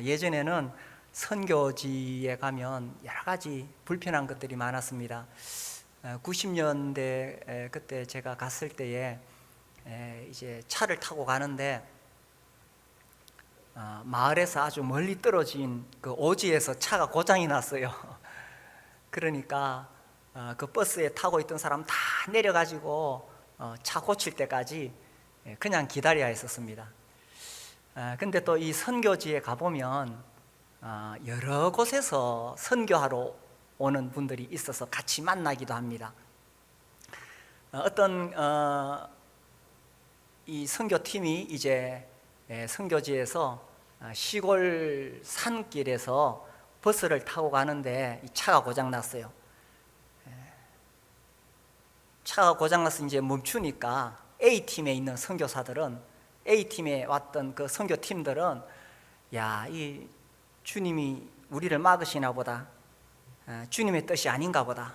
예전에는 선교지에 가면 여러 가지 불편한 것들이 많았습니다. 90년대 그때 제가 갔을 때에 이제 차를 타고 가는데 마을에서 아주 멀리 떨어진 그 오지에서 차가 고장이 났어요. 그러니까 그 버스에 타고 있던 사람 다 내려가지고 차 고칠 때까지 그냥 기다려야 했었습니다. 근데 또 이 선교지에 가보면 여러 곳에서 선교하러 오는 분들이 있어서 같이 만나기도 합니다. 어떤 이 선교팀이 이제 선교지에서 시골 산길에서 버스를 타고 가는데 이 차가 고장 났어요. 차가 고장 나서 이제 멈추니까 A팀에 있는 선교사들은, A팀에 왔던 그 선교팀들은 야, 이 주님이 우리를 막으시나 보다, 주님의 뜻이 아닌가 보다,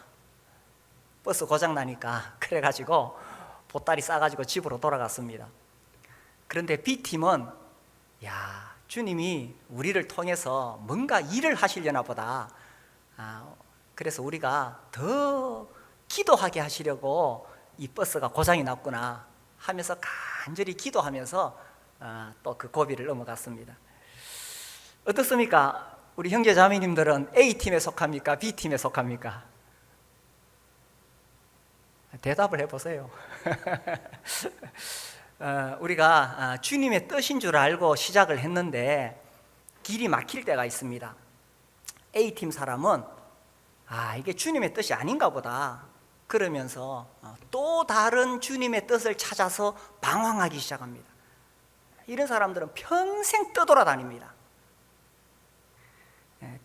버스 고장 나니까 그래가지고 보따리 싸가지고 집으로 돌아갔습니다. 그런데 B팀은 야, 주님이 우리를 통해서 뭔가 일을 하시려나 보다, 그래서 우리가 더 기도하게 하시려고 이 버스가 고장이 났구나 하면서 간절히 기도하면서 또 그 고비를 넘어갔습니다. 어떻습니까? 우리 형제 자매님들은 A팀에 속합니까? B팀에 속합니까? 대답을 해보세요. 우리가 주님의 뜻인 줄 알고 시작을 했는데 길이 막힐 때가 있습니다. A팀 사람은 이게 주님의 뜻이 아닌가 보다 그러면서 또 다른 주님의 뜻을 찾아서 방황하기 시작합니다. 이런 사람들은 평생 떠돌아다닙니다.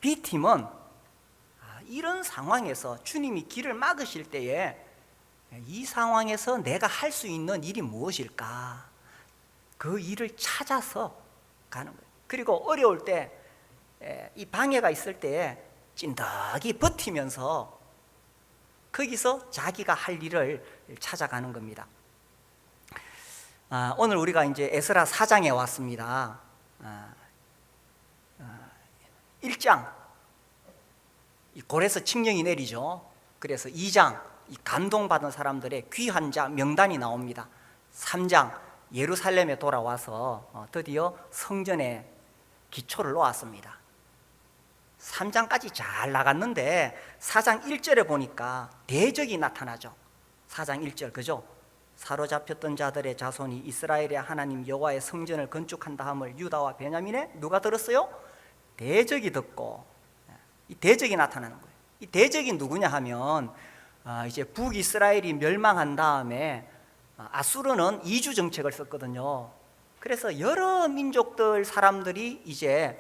B팀은 이런 상황에서 주님이 길을 막으실 때에 이 상황에서 내가 할 수 있는 일이 무엇일까, 그 일을 찾아서 가는 거예요. 그리고 어려울 때 이 방해가 있을 때에 찐득이 버티면서 거기서 자기가 할 일을 찾아가는 겁니다. 오늘 우리가 이제 에스라 4장에 왔습니다. 1장 이 골에서 칙령이 내리죠. 그래서 2장 이 감동받은 사람들의 귀한 자 명단이 나옵니다. 3장 예루살렘에 돌아와서 드디어 성전에 기초를 놓았습니다. 3장까지 잘 나갔는데 4장 1절에 보니까 대적이 나타나죠. 4장 1절 그죠? 사로잡혔던 자들의 자손이 이스라엘의 하나님 여호와의 성전을 건축한다 함을 유다와 베냐민에 누가 들었어요? 대적이 듣고, 이 대적이 나타나는 거예요. 이 대적이 누구냐 하면 이제 북이스라엘이 멸망한 다음에 아수르는 이주 정책을 썼거든요. 그래서 여러 민족들 사람들이 이제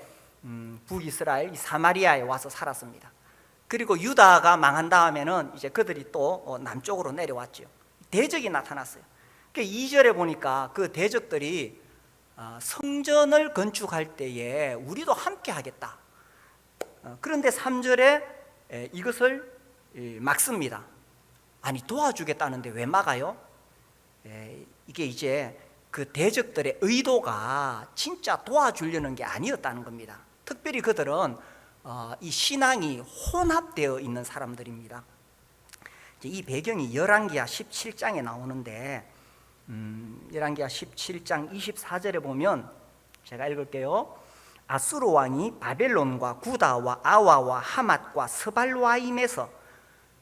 북이스라엘 사마리아에 와서 살았습니다. 그리고 유다가 망한 다음에는 이제 그들이 또 남쪽으로 내려왔죠. 대적이 나타났어요. 그러니까 2절에 보니까 그 대적들이 성전을 건축할 때에 우리도 함께 하겠다. 그런데 3절에 이것을 막습니다. 아니 도와주겠다는데 왜 막아요? 이게 이제 그 대적들의 의도가 진짜 도와주려는 게 아니었다는 겁니다. 특별히 그들은 이 신앙이 혼합되어 있는 사람들입니다. 이 배경이 열왕기하 17장에 나오는데 열왕기하 17장 24절에 보면 제가 읽을게요. 아수르 왕이 바벨론과 구다와 아와와 하맛과 스발와임에서,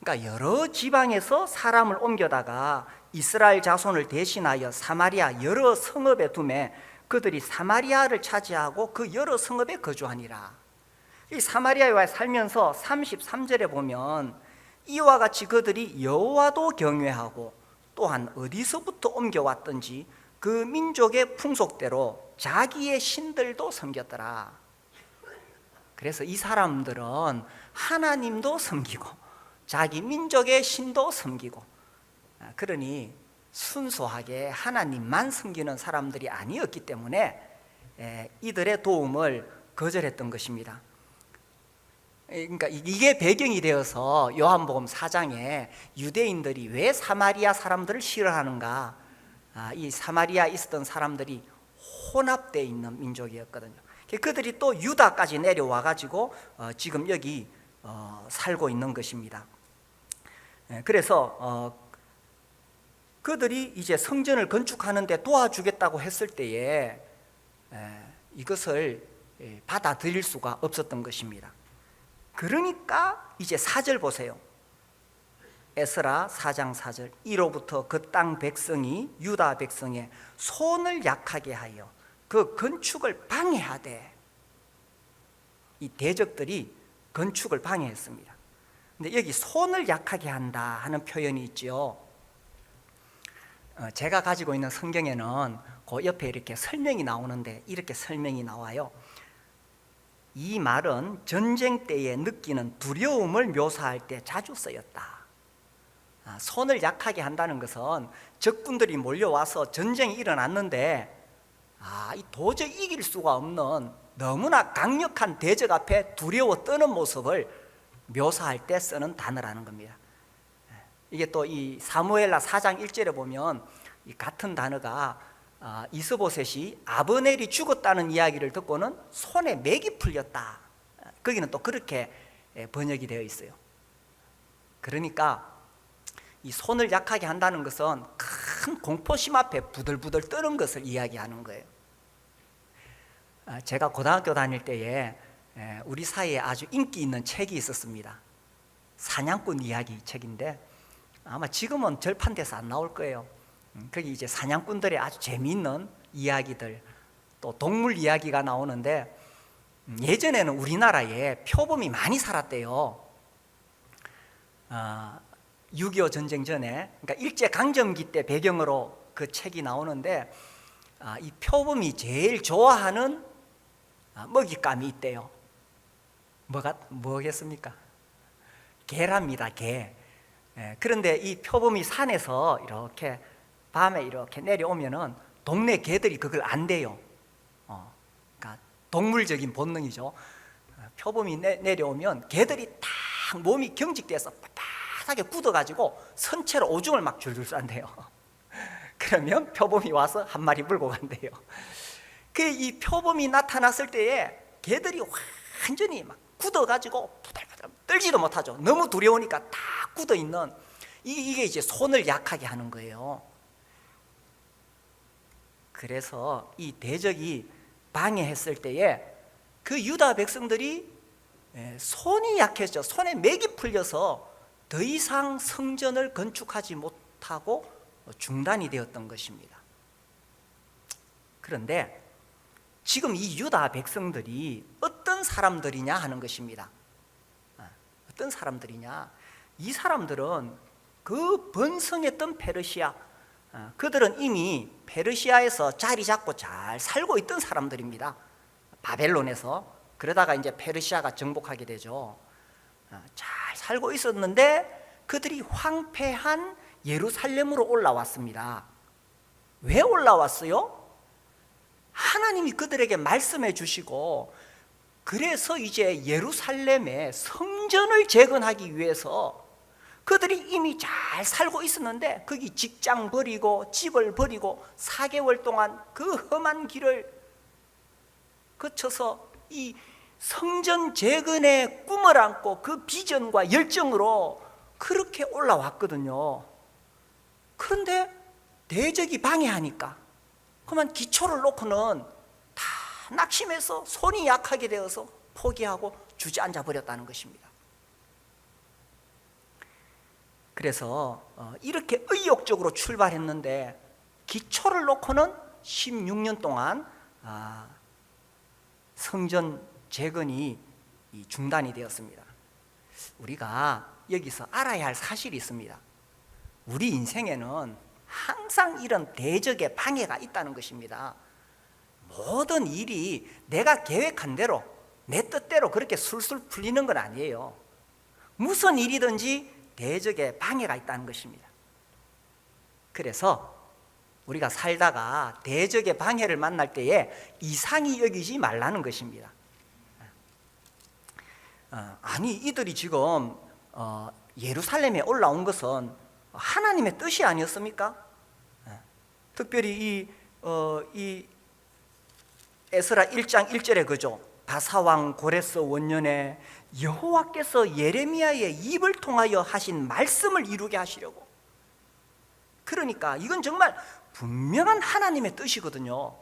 그러니까 여러 지방에서 사람을 옮겨다가 이스라엘 자손을 대신하여 사마리아 여러 성읍에 두매 그들이 사마리아를 차지하고 그 여러 성읍에 거주하니라. 이 사마리아에 살면서 33절에 보면 이와 같이 그들이 여호와도 경외하고 또한 어디서부터 옮겨왔든지 그 민족의 풍속대로 자기의 신들도 섬겼더라. 그래서 이 사람들은 하나님도 섬기고 자기 민족의 신도 섬기고, 그러니 순수하게 하나님만 섬기는 사람들이 아니었기 때문에 이들의 도움을 거절했던 것입니다. 그러니까 이게 배경이 되어서 요한복음 4장에 유대인들이 왜 사마리아 사람들을 싫어하는가, 이 사마리아에 있었던 사람들이 혼합되어 있는 민족이었거든요. 그들이 또 유다까지 내려와 가지고 지금 여기 살고 있는 것입니다. 그래서 그들이 이제 성전을 건축하는데 도와주겠다고 했을 때에 이것을 받아들일 수가 없었던 것입니다. 그러니까 이제 4절 보세요. 에스라 4장 4절, 이로부터 그 땅 백성이 유다 백성의 손을 약하게 하여 그 건축을 방해하되, 이 대적들이 건축을 방해했습니다. 근데 여기 손을 약하게 한다 하는 표현이 있죠. 제가 가지고 있는 성경에는 그 옆에 이렇게 설명이 나오는데 이렇게 설명이 나와요. 이 말은 전쟁 때에 느끼는 두려움을 묘사할 때 자주 쓰였다. 손을 약하게 한다는 것은 적군들이 몰려와서 전쟁이 일어났는데 도저히 이길 수가 없는 너무나 강력한 대적 앞에 두려워 떠는 모습을 묘사할 때 쓰는 단어라는 겁니다. 이게 또 이 사무엘하 4장 1절에 보면 이 같은 단어가 이스보셋이 아브넬이 죽었다는 이야기를 듣고는 손에 맥이 풀렸다, 거기는 또 그렇게 번역이 되어 있어요. 그러니까 이 손을 약하게 한다는 것은 큰 공포심 앞에 부들부들 떠는 것을 이야기하는 거예요. 제가 고등학교 다닐 때에 우리 사이에 아주 인기 있는 책이 있었습니다. 사냥꾼 이야기 책인데 아마 지금은 절판돼서 안 나올 거예요. 거기 이제 사냥꾼들의 아주 재미있는 이야기들, 또 동물 이야기가 나오는데 예전에는 우리나라에 표범이 많이 살았대요. 6.25 전쟁 전에, 그러니까 일제강점기 때 배경으로 그 책이 나오는데 이 표범이 제일 좋아하는 먹잇감이 있대요. 뭐겠습니까? 개랍니다, 개. 그런데 이 표범이 산에서 이렇게 밤에 이렇게 내려오면은 동네 개들이 그걸 안 돼요. 그러니까 동물적인 본능이죠. 표범이 내려오면 개들이 딱 몸이 경직돼서 빳빳하게 굳어가지고 선체로 오줌을 막 줄줄 싼대요. 그러면 표범이 와서 한 마리 물고 간대요. 이 표범이 나타났을 때에 개들이 완전히 막 굳어가지고 부들부들 떨지도 못하죠. 너무 두려우니까 다 굳어있는, 이게 이제 손을 약하게 하는 거예요. 그래서 이 대적이 방해했을 때에 그 유다 백성들이 손이 약해져, 손에 맥이 풀려서 더 이상 성전을 건축하지 못하고 중단이 되었던 것입니다. 그런데 지금 이 유다 백성들이 어떤 사람들이냐 하는 것입니다. 어떤 사람들이냐? 이 사람들은 그 번성했던 페르시아, 그들은 이미 페르시아에서 자리 잡고 잘 살고 있던 사람들입니다. 바벨론에서. 그러다가 이제 페르시아가 정복하게 되죠. 잘 살고 있었는데 그들이 황폐한 예루살렘으로 올라왔습니다. 왜 올라왔어요? 하나님이 그들에게 말씀해 주시고, 그래서 이제 예루살렘에 성전을 재건하기 위해서 그들이 이미 잘 살고 있었는데 거기 직장 버리고 집을 버리고 4개월 동안 그 험한 길을 거쳐서 이 성전 재건의 꿈을 안고 그 비전과 열정으로 그렇게 올라왔거든요. 그런데 대적이 방해하니까 그만 기초를 놓고는 다 낙심해서 손이 약하게 되어서 포기하고 주저앉아 버렸다는 것입니다. 그래서 이렇게 의욕적으로 출발했는데 기초를 놓고는 16년 동안 성전 재건이 중단이 되었습니다. 우리가 여기서 알아야 할 사실이 있습니다. 우리 인생에는 항상 이런 대적의 방해가 있다는 것입니다. 모든 일이 내가 계획한 대로 내 뜻대로 그렇게 술술 풀리는 건 아니에요. 무슨 일이든지 대적의 방해가 있다는 것입니다. 그래서 우리가 살다가 대적의 방해를 만날 때에 이상히 여기지 말라는 것입니다. 아니, 이들이 지금 예루살렘에 올라온 것은 하나님의 뜻이 아니었습니까? 특별히 이 에스라 1장 1절에 그죠? 바사왕 고레스 원년에 여호와께서 예레미야의 입을 통하여 하신 말씀을 이루게 하시려고. 그러니까 이건 정말 분명한 하나님의 뜻이거든요.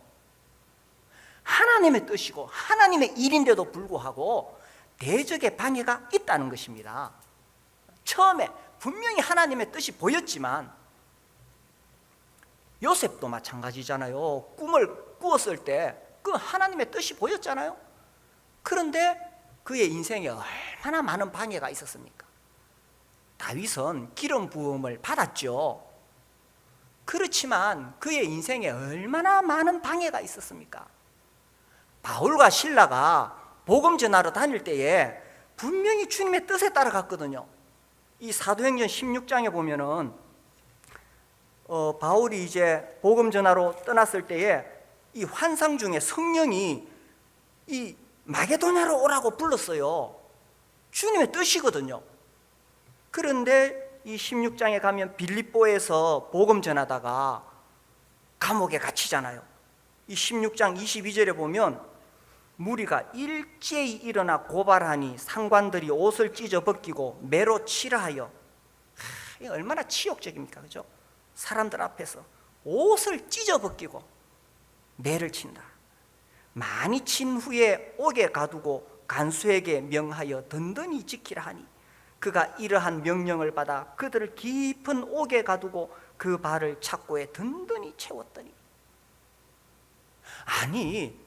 하나님의 뜻이고 하나님의 일인데도 불구하고 대적의 방해가 있다는 것입니다. 처음에 분명히 하나님의 뜻이 보였지만, 요셉도 마찬가지잖아요. 꿈을 꾸었을 때 그 하나님의 뜻이 보였잖아요. 그런데 그의 인생에 얼마나 많은 방해가 있었습니까? 다윗은 기름 부음을 받았죠. 그렇지만 그의 인생에 얼마나 많은 방해가 있었습니까? 바울과 실라가 복음 전하러 다닐 때에 분명히 주님의 뜻에 따라갔거든요. 이 사도행전 16장에 보면은 바울이 이제 복음 전하러 떠났을 때에 이 환상 중에 성령이 이 마게도냐로 오라고 불렀어요. 주님의 뜻이거든요. 그런데 이 16장에 가면 빌립보에서 복음 전하다가 감옥에 갇히잖아요. 이 16장 22절에 보면 무리가 일제히 일어나 고발하니 상관들이 옷을 찢어 벗기고 매로 치라하여. 얼마나 치욕적입니까, 그죠? 사람들 앞에서 옷을 찢어 벗기고 매를 친다. 많이 친 후에 옥에 가두고 간수에게 명하여 든든히 지키라 하니 그가 이러한 명령을 받아 그들을 깊은 옥에 가두고 그 발을 착고에 든든히 채웠더니. 아니,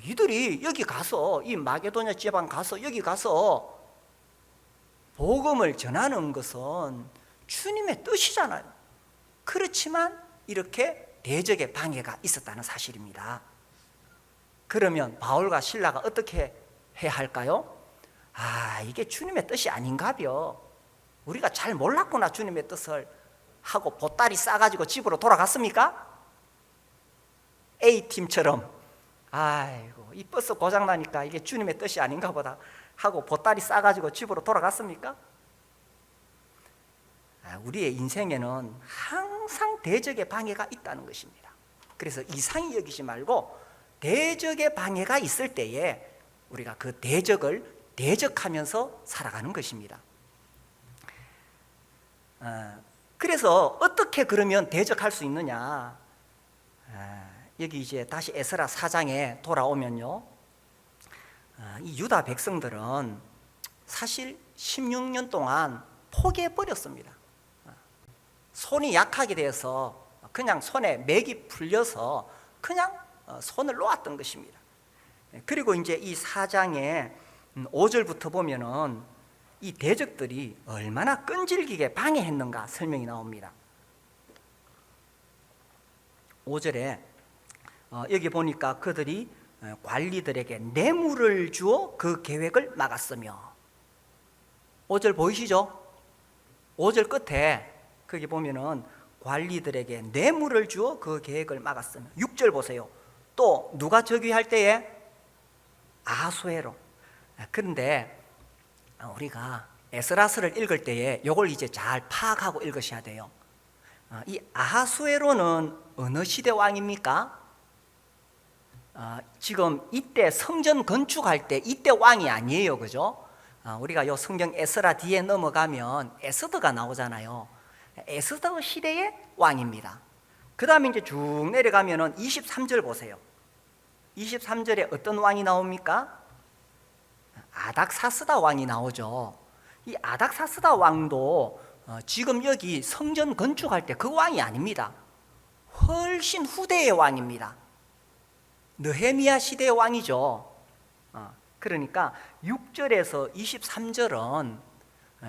이들이 여기 가서, 이 마게도냐 지방 가서 여기 가서 복음을 전하는 것은 주님의 뜻이잖아요. 그렇지만 이렇게 대적의 방해가 있었다는 사실입니다. 그러면 바울과 실라가 어떻게 해야 할까요? 이게 주님의 뜻이 아닌가벼. 우리가 잘 몰랐구나, 주님의 뜻을 하고 보따리 싸가지고 집으로 돌아갔습니까? A팀처럼 아이고 이 버스 고장나니까 이게 주님의 뜻이 아닌가 보다 하고 보따리 싸가지고 집으로 돌아갔습니까? 우리의 인생에는 항상 대적의 방해가 있다는 것입니다. 그래서 이상히 여기지 말고 대적의 방해가 있을 때에 우리가 그 대적을 대적하면서 살아가는 것입니다. 그래서 어떻게 그러면 대적할 수 있느냐? 여기 이제 다시 에스라 4장에 돌아오면요, 이 유다 백성들은 사실 16년 동안 포기해버렸습니다. 손이 약하게 돼서 그냥 손에 맥이 풀려서 그냥 손을 놓았던 것입니다. 그리고 이제 이 4장의 5절부터 보면은 이 대적들이 얼마나 끈질기게 방해했는가 설명이 나옵니다. 5절에 여기 보니까 그들이 관리들에게 뇌물을 주어 그 계획을 막았으며. 5절 보이시죠? 5절 끝에 거기 보면은 관리들에게 뇌물을 주어 그 계획을 막았으며. 6절 보세요. 또 누가 저기할 때에? 아수에로. 그런데 우리가 에스라서를 읽을 때에 이걸 이제 잘 파악하고 읽으셔야 돼요. 이 아하수에로는 어느 시대 왕입니까? 지금 이때 성전 건축할 때 이때 왕이 아니에요, 그죠? 우리가 요 성경 에스라 뒤에 넘어가면 에스더가 나오잖아요. 에스더 시대의 왕입니다. 그 다음에 이제 쭉 내려가면은 23절 보세요. 23절에 어떤 왕이 나옵니까? 아닥사스다 왕이 나오죠. 이 아닥사스다 왕도 지금 여기 성전 건축할 때 그 왕이 아닙니다. 훨씬 후대의 왕입니다. 느헤미야 시대의 왕이죠. 그러니까 6절에서 23절은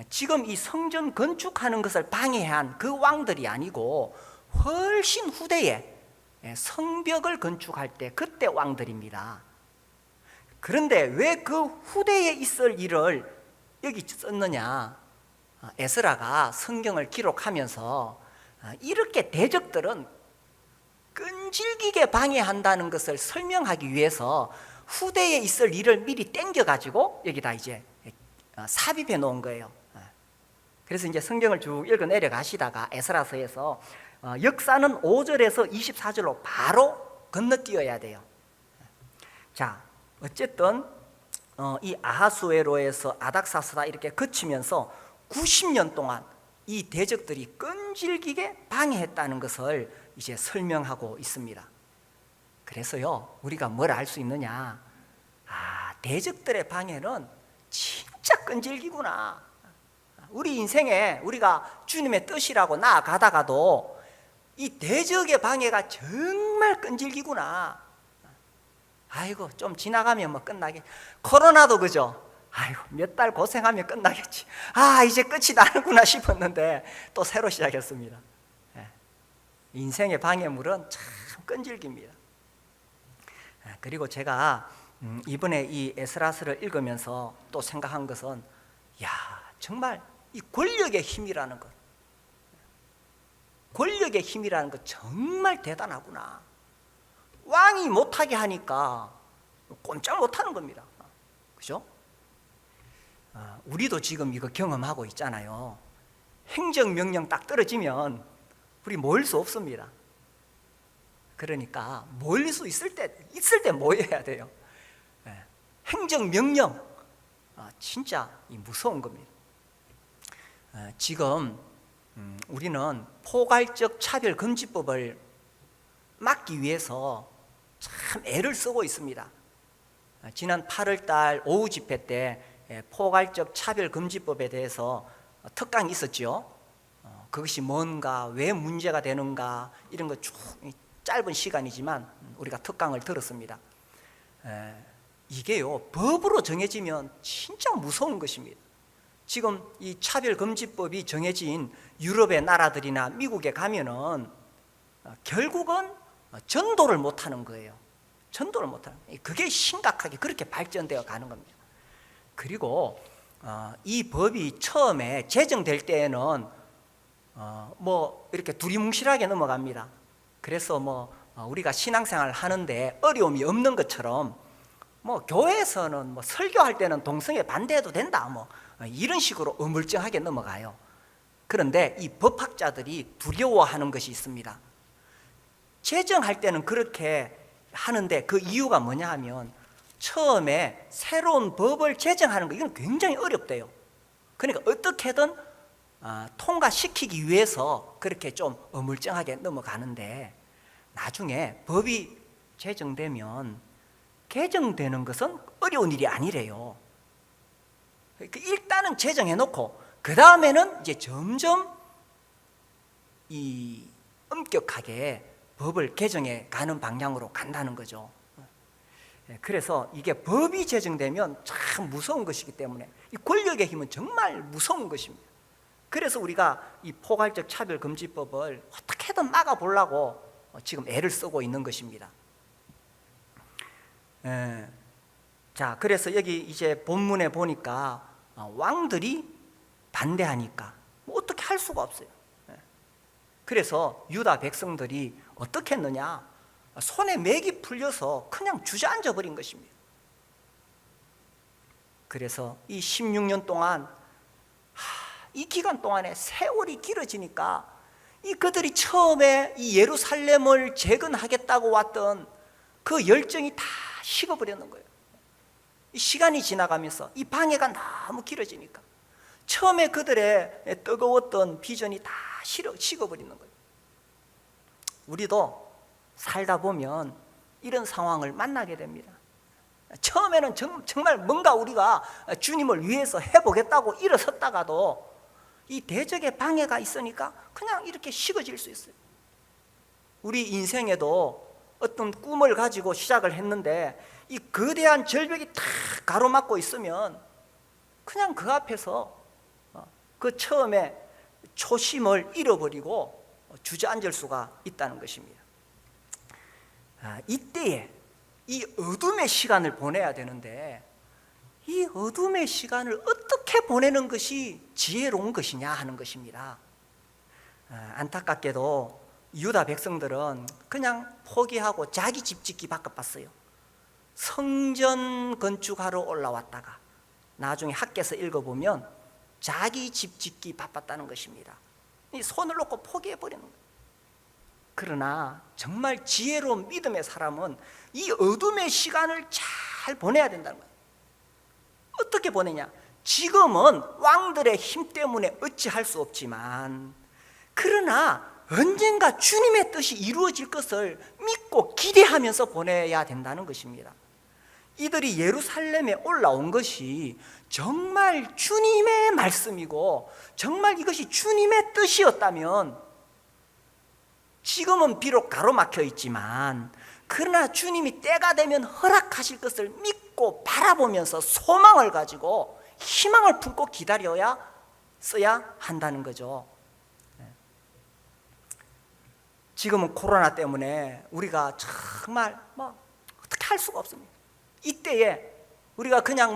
지금 이 성전 건축하는 것을 방해한 그 왕들이 아니고 훨씬 후대에 성벽을 건축할 때 그때 왕들입니다. 그런데 왜 그 후대에 있을 일을 여기 썼느냐? 에스라가 성경을 기록하면서 이렇게 대적들은 끈질기게 방해한다는 것을 설명하기 위해서 후대에 있을 일을 미리 땡겨가지고 여기다 이제 삽입해 놓은 거예요. 그래서 이제 성경을 쭉 읽어 내려가시다가 에스라서에서 역사는 5절에서 24절로 바로 건너뛰어야 돼요. 자, 어쨌든 이 아하수에로에서 아닥사스다 이렇게 거치면서 90년 동안 이 대적들이 끈질기게 방해했다는 것을 이제 설명하고 있습니다. 그래서요, 우리가 뭘 알 수 있느냐? 대적들의 방해는 진짜 끈질기구나. 우리 인생에 우리가 주님의 뜻이라고 나아가다가도 이 대적의 방해가 정말 끈질기구나. 아이고, 좀 지나가면 뭐 끝나겠지. 코로나도 그죠? 아이고, 몇 달 고생하면 끝나겠지. 이제 끝이 나는구나 싶었는데 또 새로 시작했습니다. 인생의 방해물은 참 끈질깁니다. 그리고 제가 이번에 이 에스라스를 읽으면서 또 생각한 것은, 정말 이 권력의 힘이라는 것, 권력의 힘이라는 것 정말 대단하구나. 왕이 못하게 하니까 꼼짝 못하는 겁니다. 그죠? 우리도 지금 이거 경험하고 있잖아요. 행정명령 딱 떨어지면 우리 모일 수 없습니다. 그러니까 모일 수 있을 때 모여야 돼요. 행정명령, 진짜 무서운 겁니다. 지금 우리는 포괄적 차별금지법을 막기 위해서 참 애를 쓰고 있습니다. 지난 8월 달 오후 집회 때 포괄적 차별금지법에 대해서 특강이 있었죠. 그것이 뭔가, 왜 문제가 되는가, 이런 거 쭉 짧은 시간이지만 우리가 특강을 들었습니다. 이게요, 법으로 정해지면 진짜 무서운 것입니다. 지금 이 차별금지법이 정해진 유럽의 나라들이나 미국에 가면은 결국은 전도를 못하는 거예요. 전도를 못하는 거예요. 그게 심각하게 그렇게 발전되어 가는 겁니다. 그리고 이 법이 처음에 제정될 때에는 뭐 이렇게 두리뭉실하게 넘어갑니다. 그래서 우리가 신앙생활을 하는데 어려움이 없는 것처럼 교회에서는 설교할 때는 동성애 반대해도 된다 이런 식으로 어물쩡하게 넘어가요. 그런데 이 법학자들이 두려워하는 것이 있습니다. 제정할 때는 그렇게 하는데 그 이유가 뭐냐 하면 처음에 새로운 법을 제정하는 거 이건 굉장히 어렵대요. 그러니까 어떻게든 통과시키기 위해서 그렇게 좀 어물쩡하게 넘어가는데 나중에 법이 제정되면 개정되는 것은 어려운 일이 아니래요. 일단은 제정해놓고 그 다음에는 이제 점점 이 엄격하게 법을 개정해 가는 방향으로 간다는 거죠. 그래서 이게 법이 제정되면 참 무서운 것이기 때문에 이 권력의 힘은 정말 무서운 것입니다. 그래서 우리가 이 포괄적 차별금지법을 어떻게든 막아보려고 지금 애를 쓰고 있는 것입니다. 자, 그래서 여기 이제 본문에 보니까 왕들이 반대하니까 어떻게 할 수가 없어요. 그래서 유다 백성들이 어떻게 했느냐, 손에 맥이 풀려서 그냥 주저앉아 버린 것입니다. 그래서 이 16년 동안 이 기간 동안에 세월이 길어지니까 이 그들이 처음에 이 예루살렘을 재건하겠다고 왔던 그 열정이 다 식어버리는 거예요. 이 시간이 지나가면서 이 방해가 너무 길어지니까 처음에 그들의 뜨거웠던 비전이 다 식어버리는 거예요. 우리도 살다 보면 이런 상황을 만나게 됩니다. 처음에는 정말 뭔가 우리가 주님을 위해서 해보겠다고 일어섰다가도 이 대적의 방해가 있으니까 그냥 이렇게 식어질 수 있어요. 우리 인생에도 어떤 꿈을 가지고 시작을 했는데 이 거대한 절벽이 탁 가로막고 있으면 그냥 그 앞에서 그 처음에 초심을 잃어버리고 주저앉을 수가 있다는 것입니다. 이때에 이 어둠의 시간을 보내야 되는데 이 어둠의 시간을 어떻게 보내는 것이 지혜로운 것이냐 하는 것입니다. 안타깝게도 유다 백성들은 그냥 포기하고 자기 집 짓기 바빴어요. 성전 건축하러 올라왔다가 나중에 학교에서 읽어보면 자기 집 짓기 바빴다는 것입니다. 손을 놓고 포기해버리는 거예요. 그러나 정말 지혜로운 믿음의 사람은 이 어둠의 시간을 잘 보내야 된다는 거예요. 어떻게 보내냐? 지금은 왕들의 힘 때문에 어찌할 수 없지만, 그러나 언젠가 주님의 뜻이 이루어질 것을 믿고 기대하면서 보내야 된다는 것입니다. 이들이 예루살렘에 올라온 것이 정말 주님의 말씀이고 정말 이것이 주님의 뜻이었다면, 지금은 비록 가로막혀 있지만 그러나 주님이 때가 되면 허락하실 것을 믿고 바라보면서 소망을 가지고 희망을 품고 써야 한다는 거죠. 지금은 코로나 때문에 우리가 정말 어떻게 할 수가 없습니다. 이때에 우리가 그냥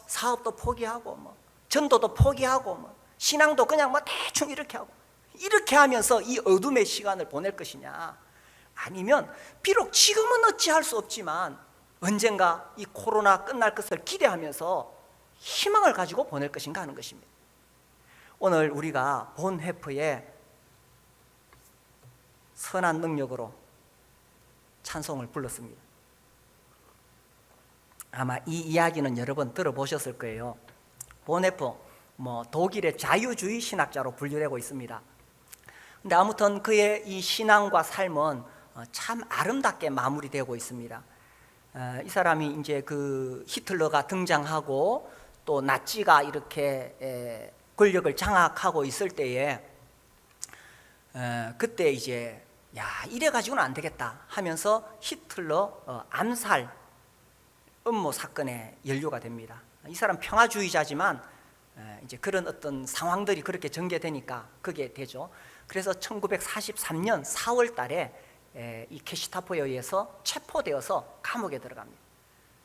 사업도 포기하고 전도도 포기하고 신앙도 그냥 대충 이렇게 하면서 이 어둠의 시간을 보낼 것이냐, 아니면 비록 지금은 어찌할 수 없지만 언젠가 이 코로나 끝날 것을 기대하면서 희망을 가지고 보낼 것인가 하는 것입니다. 오늘 우리가 본 회포에 선한 능력으로 찬송을 불렀습니다. 아마 이 이야기는 여러 번 들어보셨을 거예요. 보네포 독일의 자유주의 신학자로 분류되고 있습니다. 근데 아무튼 그의 이 신앙과 삶은 참 아름답게 마무리되고 있습니다. 이 사람이 이제 그 히틀러가 등장하고 또 나치가 이렇게 권력을 장악하고 있을 때에 그때 이제 이래 가지고는 안 되겠다 하면서 히틀러 암살 음모 사건에 연루가 됩니다. 이 사람 평화주의자지만 이제 그런 어떤 상황들이 그렇게 전개되니까 그게 되죠. 그래서 1943년 4월 달에 이 게슈타포에 의해서 체포되어서 감옥에 들어갑니다.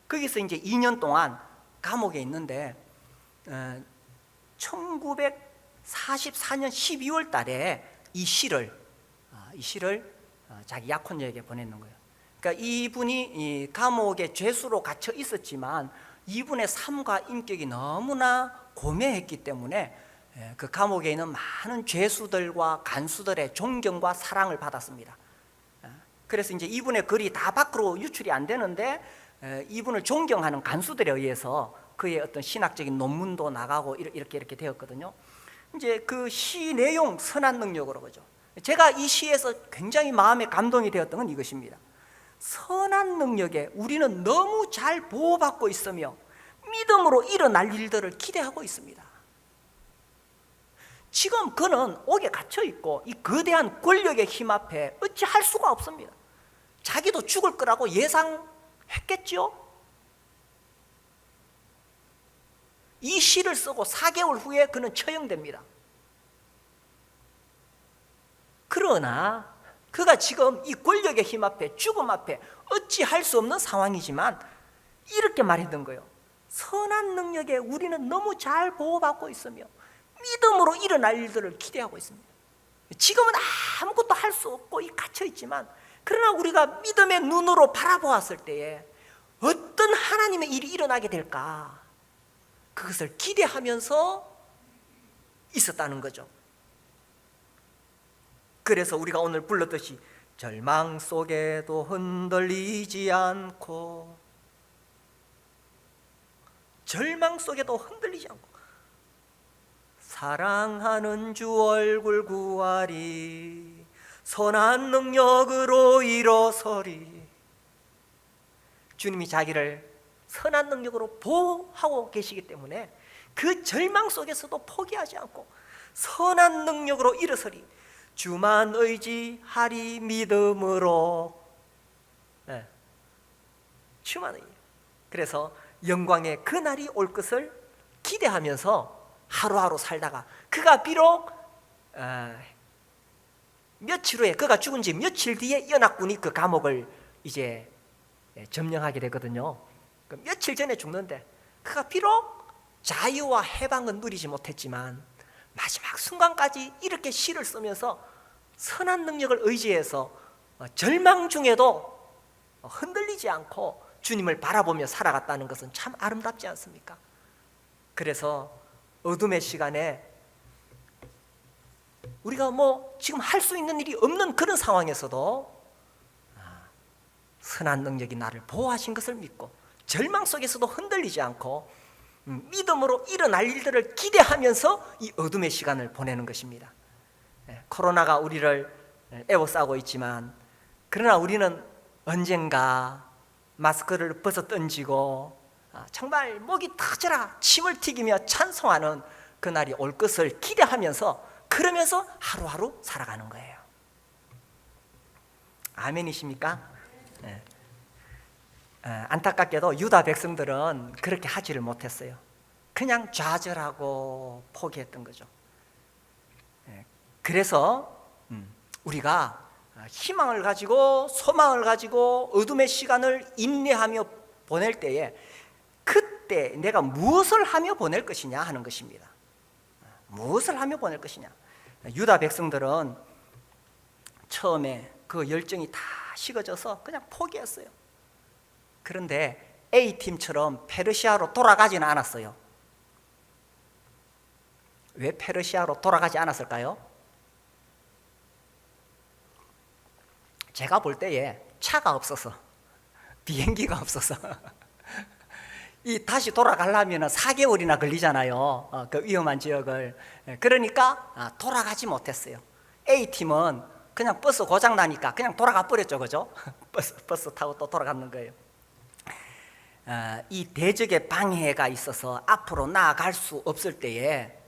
거기서 이제 2년 동안 감옥에 있는데 1944년 12월 달에 이 시를 자기 약혼녀에게 보냈는 거예요. 그러니까 이분이 감옥에 죄수로 갇혀 있었지만 이분의 삶과 인격이 너무나 고매했기 때문에 그 감옥에 있는 많은 죄수들과 간수들의 존경과 사랑을 받았습니다. 그래서 이제 이분의 글이 다 밖으로 유출이 안 되는데 이분을 존경하는 간수들에 의해서 그의 어떤 신학적인 논문도 나가고 이렇게 되었거든요. 이제 그 시 내용 선한 능력으로 그죠. 제가 이 시에서 굉장히 마음에 감동이 되었던 건 이것입니다. 선한 능력에 우리는 너무 잘 보호받고 있으며 믿음으로 일어날 일들을 기대하고 있습니다. 지금 그는 옥에 갇혀 있고 이 거대한 권력의 힘 앞에 어찌 할 수가 없습니다. 자기도 죽을 거라고 예상했겠죠? 이 시를 쓰고 4개월 후에 그는 처형됩니다. 그러나 그가 지금 이 권력의 힘 앞에 죽음 앞에 어찌 할 수 없는 상황이지만 이렇게 말했던 거예요. 선한 능력에 우리는 너무 잘 보호받고 있으며 믿음으로 일어날 일들을 기대하고 있습니다. 지금은 아무것도 할 수 없고 갇혀 있지만 그러나 우리가 믿음의 눈으로 바라보았을 때에 어떤 하나님의 일이 일어나게 될까, 그것을 기대하면서 있었다는 거죠. 그래서 우리가 오늘 불렀듯이 절망 속에도 흔들리지 않고, 절망 속에도 흔들리지 않고 사랑하는 주 얼굴 구하리, 선한 능력으로 일어서리. 주님이 자기를 선한 능력으로 보호하고 계시기 때문에 그 절망 속에서도 포기하지 않고 선한 능력으로 일어서리, 주만 의지하리 믿음으로. 주만 의지. 그래서 영광의 그날이 올 것을 기대하면서 하루하루 살다가 그가 비록 며칠 후에, 그가 죽은 지 며칠 뒤에 연합군이 그 감옥을 이제 점령하게 되거든요. 며칠 전에 죽는데 그가 비록 자유와 해방은 누리지 못했지만 마지막 순간까지 이렇게 시를 쓰면서 선한 능력을 의지해서 절망 중에도 흔들리지 않고 주님을 바라보며 살아갔다는 것은 참 아름답지 않습니까? 그래서 어둠의 시간에 우리가 뭐 지금 할 수 있는 일이 없는 그런 상황에서도 선한 능력이 나를 보호하신 것을 믿고 절망 속에서도 흔들리지 않고 믿음으로 일어날 일들을 기대하면서 이 어둠의 시간을 보내는 것입니다. 코로나가 우리를 에워싸고 있지만 그러나 우리는 언젠가 마스크를 벗어 던지고 정말 목이 터져라 침을 튀기며 찬송하는 그날이 올 것을 기대하면서 그러면서 하루하루 살아가는 거예요. 아멘이십니까? 네. 안타깝게도 유다 백성들은 그렇게 하지를 못했어요. 그냥 좌절하고 포기했던 거죠. 그래서 우리가 희망을 가지고 소망을 가지고 어둠의 시간을 인내하며 보낼 때에 그때 내가 무엇을 하며 보낼 것이냐 하는 것입니다. 무엇을 하며 보낼 것이냐. 유다 백성들은 처음에 그 열정이 다 식어져서 그냥 포기했어요. 그런데 A팀처럼 페르시아로 돌아가지는 않았어요. 왜 페르시아로 돌아가지 않았을까요? 제가 볼 때에 차가 없어서, 비행기가 없어서 이 다시 돌아가려면 4개월이나 걸리잖아요. 그 위험한 지역을. 그러니까 돌아가지 못했어요. A팀은 그냥 버스 고장 나니까 그냥 돌아가 버렸죠, 그죠? 버스 타고 또 돌아가는 거예요. 이 대적의 방해가 있어서 앞으로 나아갈 수 없을 때에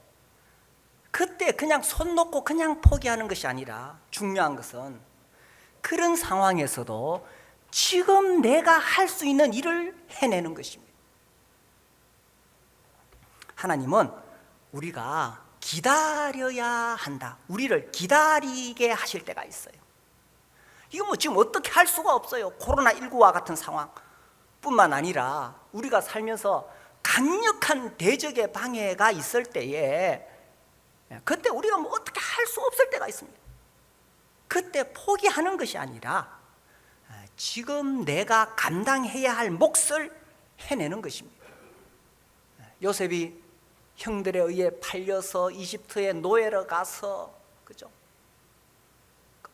그때 그냥 손 놓고 그냥 포기하는 것이 아니라 중요한 것은 그런 상황에서도 지금 내가 할 수 있는 일을 해내는 것입니다. 하나님은 우리가 기다려야 한다. 우리를 기다리게 하실 때가 있어요. 이거 뭐 지금 어떻게 할 수가 없어요. 코로나19와 같은 상황뿐만 아니라 우리가 살면서 강력한 대적의 방해가 있을 때에 그때 우리가 뭐 어떻게 할 수 없을 때가 있습니다. 그때 포기하는 것이 아니라 지금 내가 감당해야 할 몫을 해내는 것입니다. 요셉이 형들에 의해 팔려서 이집트에 노예로 가서, 그죠?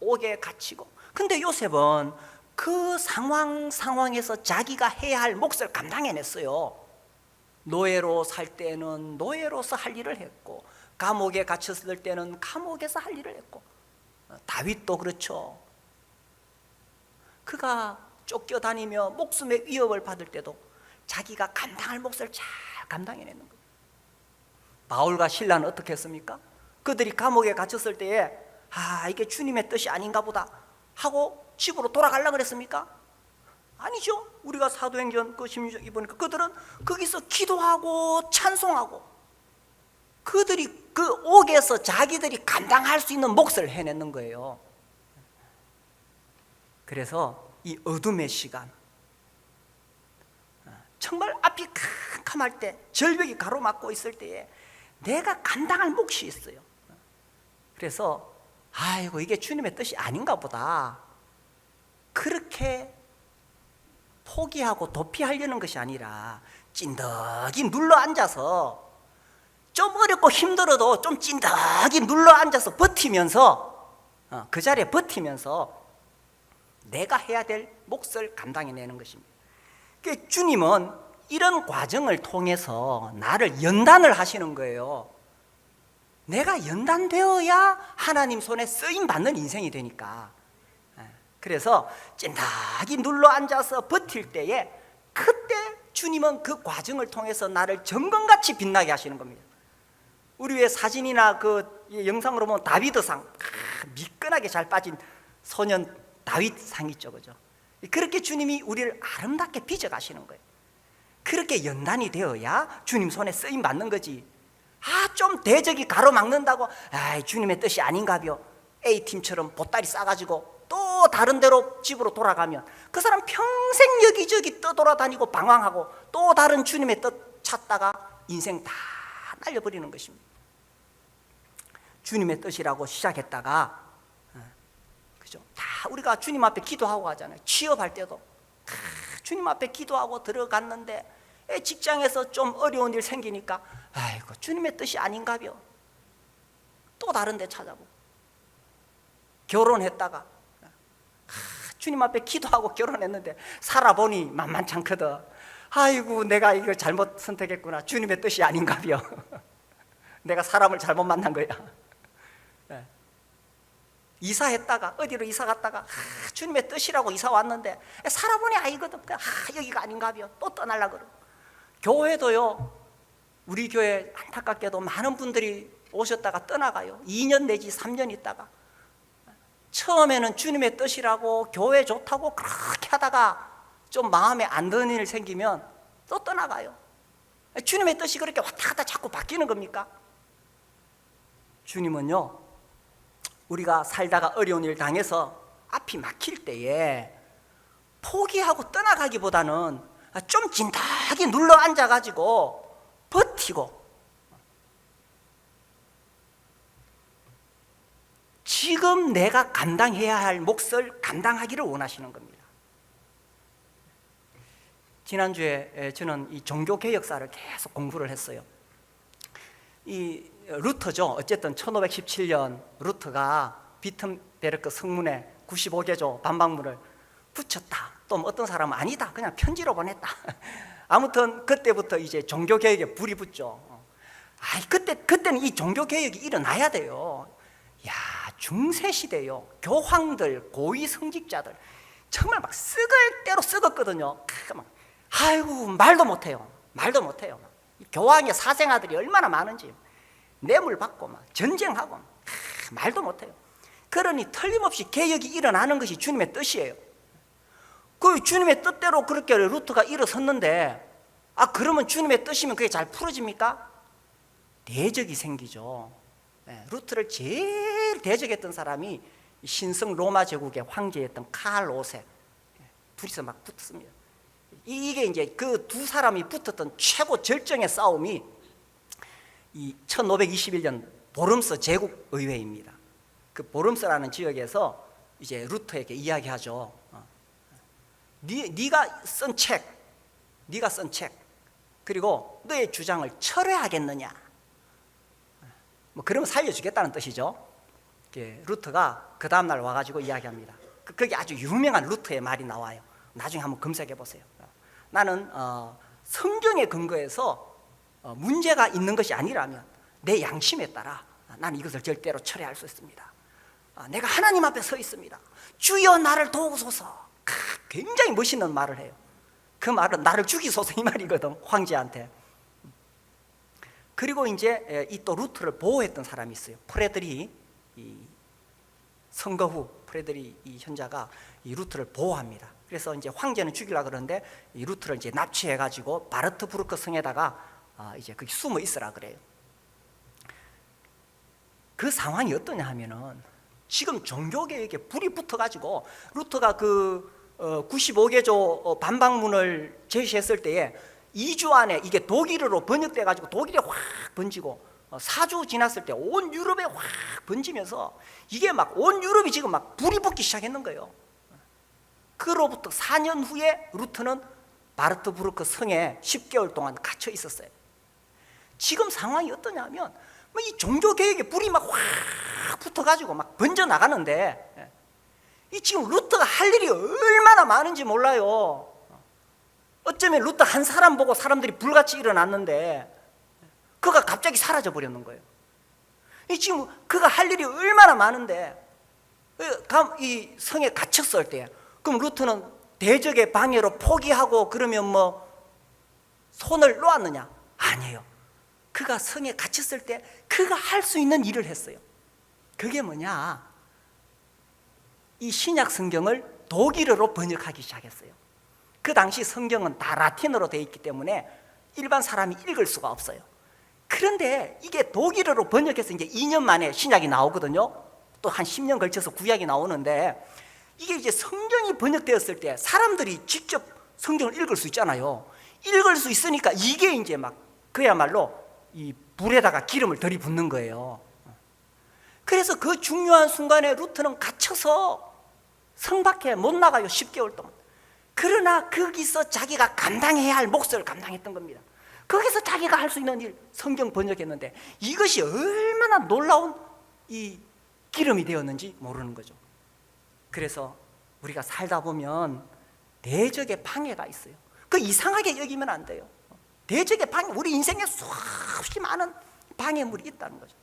옥에 갇히고. 근데 요셉은 그 상황에서 자기가 해야 할 몫을 감당해냈어요. 노예로 살 때는 노예로서 할 일을 했고, 감옥에 갇혔을 때는 감옥에서 할 일을 했고, 다윗도 그렇죠. 그가 쫓겨다니며 목숨의 위협을 받을 때도 자기가 감당할 몫을 잘 감당해내는 거예요. 바울과 실라는 어떻게 했습니까? 그들이 감옥에 갇혔을 때에 이게 주님의 뜻이 아닌가 보다 하고 집으로 돌아가려고 그랬습니까? 아니죠. 우리가 사도행전 그 16장 보니까 그들은 거기서 기도하고 찬송하고 그들이 그 옥에서 자기들이 감당할 수 있는 몫을 해내는 거예요. 그래서 이 어둠의 시간, 정말 앞이 캄캄할 때, 절벽이 가로막고 있을 때에 내가 감당할 몫이 있어요. 그래서 아이고 이게 주님의 뜻이 아닌가 보다 그렇게 포기하고 도피하려는 것이 아니라 찐득이 눌러 앉아서 좀 어렵고 힘들어도 좀 찐득이 눌러 앉아서 버티면서 그 자리에 버티면서 내가 해야 될 몫을 감당해내는 것입니다. 그러니까 주님은 이런 과정을 통해서 나를 연단을 하시는 거예요. 내가 연단되어야 하나님 손에 쓰임받는 인생이 되니까. 그래서 찐득이 눌러 앉아서 버틸 때에 그때 주님은 그 과정을 통해서 나를 정금같이 빛나게 하시는 겁니다. 우리 왜 사진이나 그 영상으로 보면 다비드상, 미끈하게 잘 빠진 소년 다윗상 있죠, 그죠? 그렇게 주님이 우리를 아름답게 빚어가시는 거예요. 그렇게 연단이 되어야 주님 손에 쓰임 받는 거지. 좀 대적이 가로막는다고 주님의 뜻이 아닌가벼 A팀처럼 보따리 싸가지고 또 다른 데로 집으로 돌아가면 그 사람 평생 여기저기 떠돌아다니고 방황하고 또 다른 주님의 뜻 찾다가 인생 다 날려버리는 것입니다. 주님의 뜻이라고 시작했다가 그죠? 다 우리가 주님 앞에 기도하고 가잖아요. 취업할 때도 주님 앞에 기도하고 들어갔는데 직장에서 좀 어려운 일 생기니까 아이고 주님의 뜻이 아닌가벼 또 다른 데 찾아보고 결혼했다가 주님 앞에 기도하고 결혼했는데 살아보니 만만찮거든. 아이고, 내가 이걸 잘못 선택했구나. 주님의 뜻이 아닌가벼. 내가 사람을 잘못 만난 거야. 이사했다가 어디로 이사 갔다가 주님의 뜻이라고 이사 왔는데 살아보니 아니거든. 여기가 아닌가벼. 또 떠나려고 그러고. 교회도요, 우리 교회 안타깝게도 많은 분들이 오셨다가 떠나가요. 2년 내지 3년 있다가 처음에는 주님의 뜻이라고 교회 좋다고 그렇게 하다가 좀 마음에 안 드는 일 생기면 또 떠나가요. 주님의 뜻이 그렇게 왔다 갔다 자꾸 바뀌는 겁니까? 주님은요, 우리가 살다가 어려운 일 당해서 앞이 막힐 때에 포기하고 떠나가기보다는 좀 진하게 눌러 앉아가지고 버티고 지금 내가 감당해야 할 몫을 감당하기를 원하시는 겁니다. 지난주에 저는 이 종교개혁사를 계속 공부를 했어요. 이 루터죠. 어쨌든 1517년 루터가 비튼베르크 성문에 95개조 반박문을 붙였다. 또 어떤 사람은 아니다, 그냥 편지로 보냈다. 아무튼 그때부터 이제 종교개혁에 불이 붙죠. 그때는 이 종교개혁이 일어나야 돼요. 야, 중세시대요. 교황들, 고위 성직자들 정말 막 썩을 대로 썩었거든요. 아이고, 말도 못해요. 교황의 사생아들이 얼마나 많은지 뇌물 받고 막 전쟁하고 말도 못해요. 그러니 틀림없이 개혁이 일어나는 것이 주님의 뜻이에요. 그 주님의 뜻대로 그렇게 루터가 일어섰는데, 그러면 주님의 뜻이면 그게 잘 풀어집니까? 대적이 생기죠. 루터를 제일 대적했던 사람이 신성 로마 제국의 황제였던 칼 5세. 둘이서 막 붙었습니다. 이게 이제 그 두 사람이 붙었던 최고 절정의 싸움이 이 1521년 보름스 제국의회입니다. 그 보름스라는 지역에서 이제 루터에게 이야기하죠. 네가 쓴 책, 그리고 너의 주장을 철회하겠느냐? 뭐 그러면 살려주겠다는 뜻이죠. 루터가 그 다음날 와가지고 이야기합니다. 거기 아주 유명한 루터의 말이 나와요. 나중에 한번 검색해 보세요. 나는 성경에 근거해서 문제가 있는 것이 아니라면 내 양심에 따라 나는 이것을 절대로 철회할 수 있습니다. 내가 하나님 앞에 서 있습니다. 주여 나를 도우소서. 굉장히 멋있는 말을 해요. 그 말은 나를 죽이소서 이 말이거든, 황제한테. 그리고 이제 이 또 루터를 보호했던 사람이 있어요. 프레드리, 이 선거 후 프레드리 이 현자가 이 루터를 보호합니다. 그래서 이제 황제는 죽이려고 그러는데 이 루터를 이제 납치해가지고 바르트부르크 성에다가 이제 거기 숨어 있으라 그래요. 그 상황이 어떠냐 하면은 지금 종교개혁에 불이 붙어가지고 루터가 그 95개조 반박문을 제시했을 때에 2주 안에 이게 독일어로 번역돼가지고 독일에 확 번지고 4주 지났을 때 온 유럽에 확 번지면서 이게 막 온 유럽이 지금 막 불이 붙기 시작했는 거예요. 그로부터 4년 후에 루터는 바르트부르크 성에 10개월 동안 갇혀 있었어요. 지금 상황이 어떠냐면 이 종교개혁에 불이 막 확 붙어가지고 막 번져나가는데 이 지금 루터가 할 일이 얼마나 많은지 몰라요. 어쩌면 루터 한 사람 보고 사람들이 불같이 일어났는데 그가 갑자기 사라져 버렸는 거예요. 이 지금 그가 할 일이 얼마나 많은데 이 성에 갇혔을 때 그럼 루터는 대적의 방해로 포기하고 그러면 뭐 손을 놓았느냐? 아니에요. 그가 성에 갇혔을 때 그가 할 수 있는 일을 했어요. 그게 뭐냐? 이 신약 성경을 독일어로 번역하기 시작했어요. 그 당시 성경은 다 라틴어로 되어 있기 때문에 일반 사람이 읽을 수가 없어요. 그런데 이게 독일어로 번역해서 이제 2년 만에 신약이 나오거든요. 또 한 10년 걸쳐서 구약이 나오는데 이게 이제 성경이 번역되었을 때 사람들이 직접 성경을 읽을 수 있잖아요. 읽을 수 있으니까 이게 이제 막 그야말로 이 불에다가 기름을 들이붓는 거예요. 그래서 그 중요한 순간에 루터는 갇혀서 성 밖에 못 나가요. 10개월 동안. 그러나 거기서 자기가 감당해야 할 몫을 감당했던 겁니다. 거기서 자기가 할 수 있는 일 성경 번역했는데 이것이 얼마나 놀라운 이 기름이 되었는지 모르는 거죠. 그래서 우리가 살다 보면 대적의 방해가 있어요. 그 이상하게 여기면 안 돼요. 대적의 방해, 우리 인생에 수없이 많은 방해물이 있다는 거죠.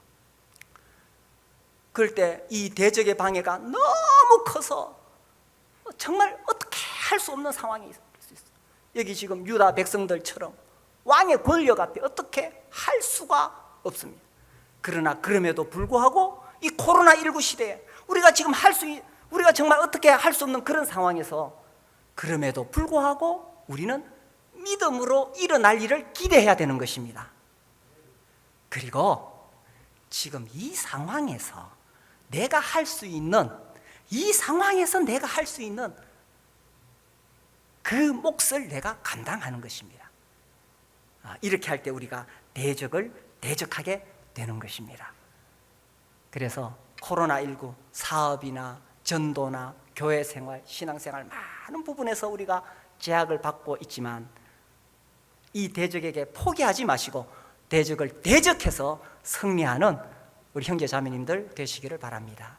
그럴 때 이 대적의 방해가 너무 커서 정말 어떻게 할 수 없는 상황이 있을 수 있어요. 여기 지금 유다 백성들처럼 왕의 권력 앞에 어떻게 할 수가 없습니다. 그러나 그럼에도 불구하고 이 코로나19 시대에 우리가 지금 우리가 정말 어떻게 할 수 없는 그런 상황에서 그럼에도 불구하고 우리는 믿음으로 일어날 일을 기대해야 되는 것입니다. 그리고 지금 이 상황에서 내가 할 수 있는, 이 상황에서 내가 할 수 있는 그 몫을 내가 감당하는 것입니다. 이렇게 할 때 우리가 대적을 대적하게 되는 것입니다. 그래서 코로나19 사업이나 전도나 교회 생활, 신앙생활 많은 부분에서 우리가 제약을 받고 있지만 이 대적에게 포기하지 마시고 대적을 대적해서 승리하는 우리 형제 자매님들 되시기를 바랍니다.